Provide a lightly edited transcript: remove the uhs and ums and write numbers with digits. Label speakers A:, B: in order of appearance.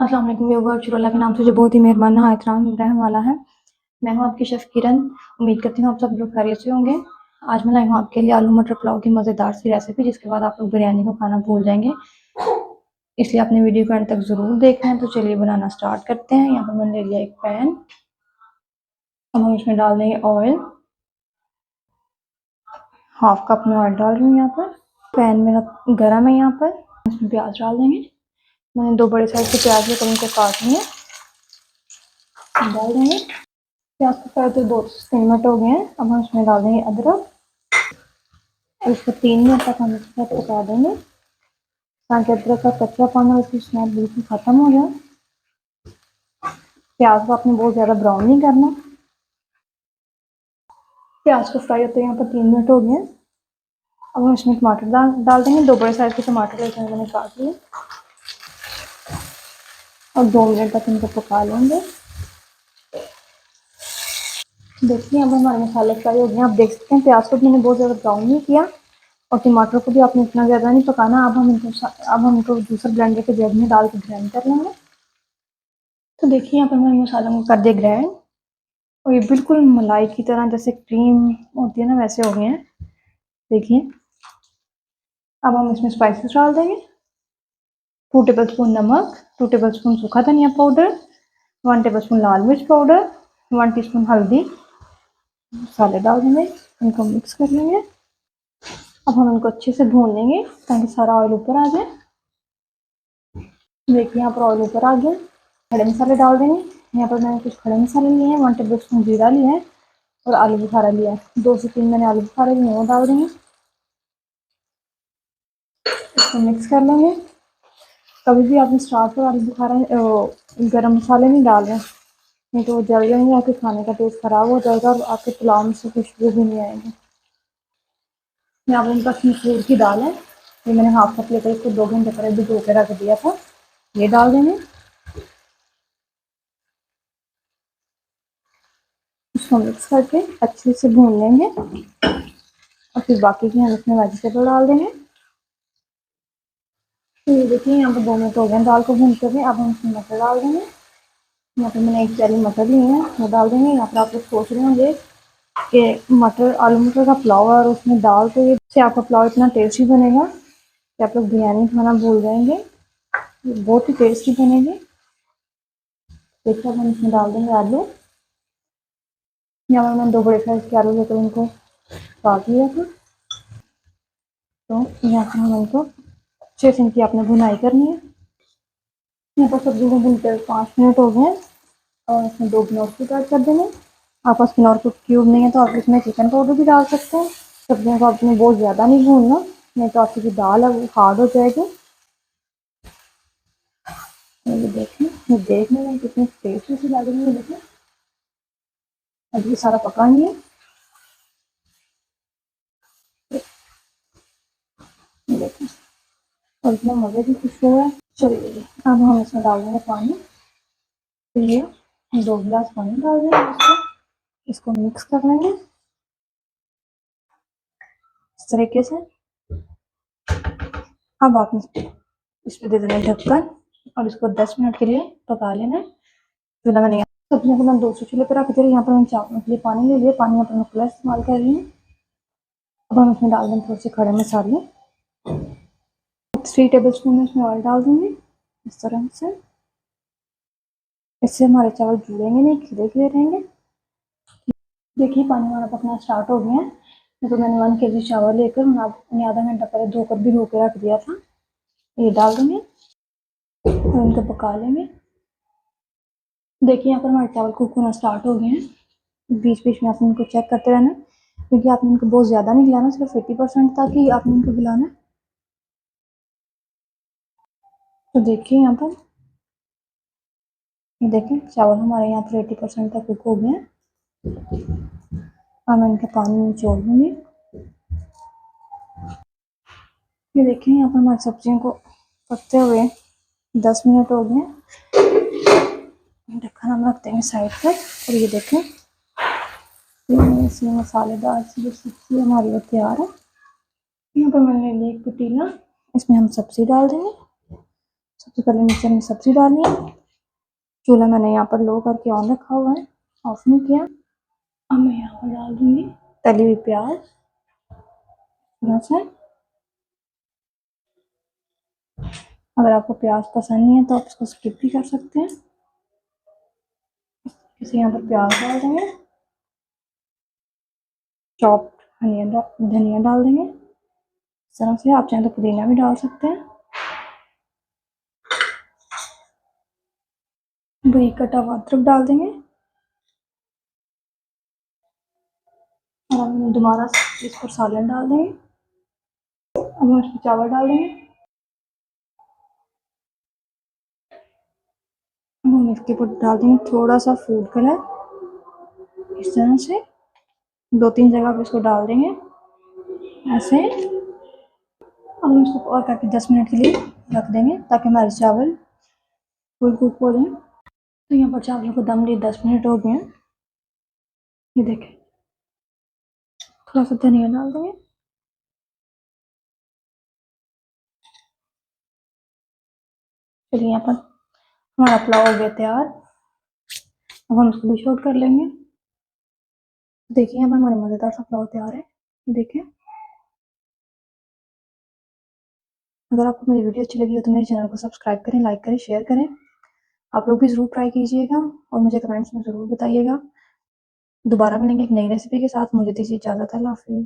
A: अस्सलाम वालेकुम व्यूअर्स, शुक्र के नाम से जो बहुत ही मेहरबान नहायत रहम रहने वाला है। मैं हूं आपकी शेफ़ किरण। उम्मीद करती हूँ आप सब लोग खैरियत से होंगे। आज मैं लाई हूँ आपके लिए आलू मटर पुलाव की मज़ेदार सी रेसिपी, जिसके बाद आप लोग बिरयानी को खाना भूल जाएंगे। इसलिए अपने वीडियो को एंड तक ज़रूर देखना है। तो चलिए बनाना स्टार्ट करते हैं। यहाँ पर मैंने ले लिया एक पैन। अब हम इसमें डाल देंगे ऑयल। हाफ कप में ऑयल डाल रही हूँ यहाँ पर। पैन मेरा गर्म है। यहाँ पर इसमें प्याज डाल देंगे। मैंने 2 बड़े साइज के प्याज लेकर उनको काट लिए, डाल देंगे। प्याज को फ्राई तो 2 से 3 मिनट हो गए हैं। अब हम इसमें डाल देंगे अदरक और इसको 3 मिनट तक हम इसके साथ पका देंगे, ताकि अदरक का कच्चापन और इसकी स्मेल बिल्कुल खत्म हो जाए। प्याज को आपने बहुत ज़्यादा ब्राउन नहीं करना। प्याज को फ्राई होते यहाँ पर 3 मिनट हो गए हैं। अब हम इसमें टमाटर डाल देंगे। 2 बड़े साइज के टमाटर लेकर मैंने काट लिए और 2 मिनट तक इनको पका लेंगे। देखिए अब हमारे मसाले फ्राई हो गए हैं। आप देख सकते हैं प्याज को भी मैंने बहुत ज़्यादा ब्राउन नहीं किया और टमाटर को भी आपने इतना ज़्यादा नहीं पकाना। अब हम इनको जूसर ब्लेंडर के जग में डाल के ग्राइंड कर लेंगे। तो देखिए यहाँ पर मैंने मसालों को कर दिया ग्राइंड और ये बिल्कुल मलाई की तरह, जैसे क्रीम होती है ना, वैसे हो गए हैं। देखिए अब हम इसमें स्पाइसेस डाल देंगे। 2 टेबलस्पून नमक, 2 टेबलस्पून सूखा धनिया पाउडर, 1 टेबलस्पून लाल मिर्च पाउडर, 1 टीस्पून हल्दी। मसाले डाल देंगे, इनको मिक्स कर लेंगे। अब हम इनको अच्छे से भून लेंगे ताकि सारा ऑयल ऊपर आ जाए। देखिए यहाँ पर ऑयल ऊपर आ गया। खड़े मसाले डाल देंगे। यहाँ पर मैंने कुछ खड़े मसाले लिए हैं। 1 टेबलस्पून जीरा लिया है और आलू बुखारा लिया है। 2 से 3 मैंने आलू बुखारे लिए हैं, वो डाल देंगे। इसको मिक्स कर लेंगे। कभी भी आपने स्टार्ट पर आलू बुखारा गरम मसाले नहीं डाल रहे, नहीं तो वो जल जाएंगे, आपके खाने का टेस्ट खराब हो जाएगा और आपके पुलाव में से खुशबू भी नहीं आएगी। यहाँ पर इनका मसूर की दाल है, ये मैंने हाफ कप लेकर इसको 2 घंटे पहले भिगो के रख दिया था। ये डाल देंगे। इसको मिक्स करके अच्छे से भून लेंगे और फिर बाकी की हम इसमें वेजिटेबल डाल देंगे। तो ये देखिए यहाँ पर 2 मिनट हो गए दाल को भूनते हुए। अब हम इसमें मटर डाल देंगे। यहाँ पर मैंने 1 प्याली मटर ली है, वो डाल देंगे। यहाँ पर आप लोग सोच रहे होंगे कि मटर आलू मटर का पुलाव है और उसमें दाल, तो ये से आपका पुलाव इतना टेस्टी बनेगा कि आप लोग बिरयानी खाना भूल जाएंगे। ये बहुत ही टेस्टी बनेगी। देखिए अब हम इसमें डाल देंगे आलू। यहाँ पर मैंने 2 बड़े साइज के आलू लेकर उनको काट लिया था। तो यहाँ पर हम इनको अच्छे से इनकी आपने भुनाई करनी है। यहाँ पर सब्जी को भूनते हुए 5 मिनट हो गए और इसमें 2 किनौर ऐड कर देंगे। आपके पास किनौर को क्यूब नहीं है तो आप इसमें चिकन पाउडर भी डाल सकते हैं। सब्जियों को आपने बहुत ज़्यादा नहीं भूनना, नहीं तो आपकी जो दाल है वो हार्ड हो जाएगी। ये देखें, ये देखने में कितनी टेस्टी सी लग रही है। देखें अब ये सारा पकाएंगे। देखें और इतना मज़े की खुशबू है। चलिए अब हम इसमें डाल देंगे पानी। तो ये 2 गिलास पानी डाल देंगे। इसको मिक्स कर लेंगे इस तरीके से। अब आप इस पे दे देना ढक्कन और इसको 10 मिनट के लिए पका लेना है। चूल्हा मैंने सब्जियों को मैं 200 चूल्हे पर रख दिया। यहाँ पर मैं चावलों के लिए पानी ले लिया। पानी यहाँ पर मैं खुला इस्तेमाल कर रही हूँ। अब हम इसमें डाल देंगे थोड़े से खड़े मसाले। 3 टेबल स्पून में इसमें ऑयल डाल दूँगी इस तरह से। इससे हमारे चावल जुड़ेंगे नहीं, खिले खिले रहेंगे। देखिए पानी हमारा पकना स्टार्ट हो गया है। तो मैंने 1 kg चावल लेकर उन्हें आधा घंटा पहले धोकर भिगो के रख दिया था। ये डाल देंगे और इनको पका लेंगे। देखिए यहाँ पर हमारे चावल कुक होना स्टार्ट हो गए हैं। बीच बीच में आपने इनको चेक करते रहना, क्योंकि आपने इनको बहुत ज़्यादा नहीं हिलाना, सिर्फ 80% तक ही आपने इनको हिलाना है। तो देखिए यहाँ पर, देखें चावल हमारे यहाँ पर 80% तक कुक हो गए हैं। अब मैं इनका पानी निचोड़ दूँगी। ये देखिए यहाँ पर हमारी सब्जियों को पकते हुए 10 मिनट हो गए। ढक्कन हम रख देंगे साइड पर। और ये देखें इसमें मसालेदार सी जो सब्जी हमारी वो तैयार है। यहाँ पर मैंने लिया एक पतीला, इसमें हम सब्जी डाल देंगे। सबसे पहले नीचे हमने सब्जी डालनी है। चूल्हा मैंने यहाँ पर लो करके ऑन रखा हुआ है, ऑफ नहीं किया। अब मैं यहाँ पर डाल दूंगी तली हुई प्याज थोड़ा सा। अगर आपको प्याज पसंद नहीं है तो आप इसको स्किप भी कर सकते हैं। इसे यहाँ पर प्याज डाल देंगे, चॉप्ड धनिया डाल देंगे इस तरह से। आप चाहें तो पुदीना भी डाल सकते हैं। बारीक कटा हुआ अदरक डाल देंगे और हम दोबारा इस पर सालन डाल देंगे। अब हम इसमें चावल डाल देंगे। अब हम इसके ऊपर डाल देंगे थोड़ा सा फूड कलर इस तरह से, 2-3 जगह पर इसको डाल देंगे ऐसे। अब हम इसको और करके 10 मिनट के लिए रख देंगे ताकि हमारे चावल फुल कुक हो जाए। तो यहाँ पर चावलों को दम लिए 10 मिनट हो गए हैं। ये देखें, थोड़ा सा धनिया डाल देंगे। चलिए यहाँ पर हमारा पुलाव हो गया तैयार। अब हम इसको डिश आउट कर लेंगे। देखिए यहाँ पर हमारा मज़ेदार सा पुलाव तैयार है। देखिए, अगर आपको मेरी वीडियो अच्छी लगी हो तो मेरे चैनल को सब्सक्राइब करें, लाइक करें, शेयर करें। आप लोग भी ज़रूर ट्राई कीजिएगा और मुझे कमेंट्स में ज़रूर बताइएगा। दोबारा मिलेंगे एक नई रेसिपी के साथ। मुझे दीजिए इजाज़त। अल्लाह हाफ़िज़।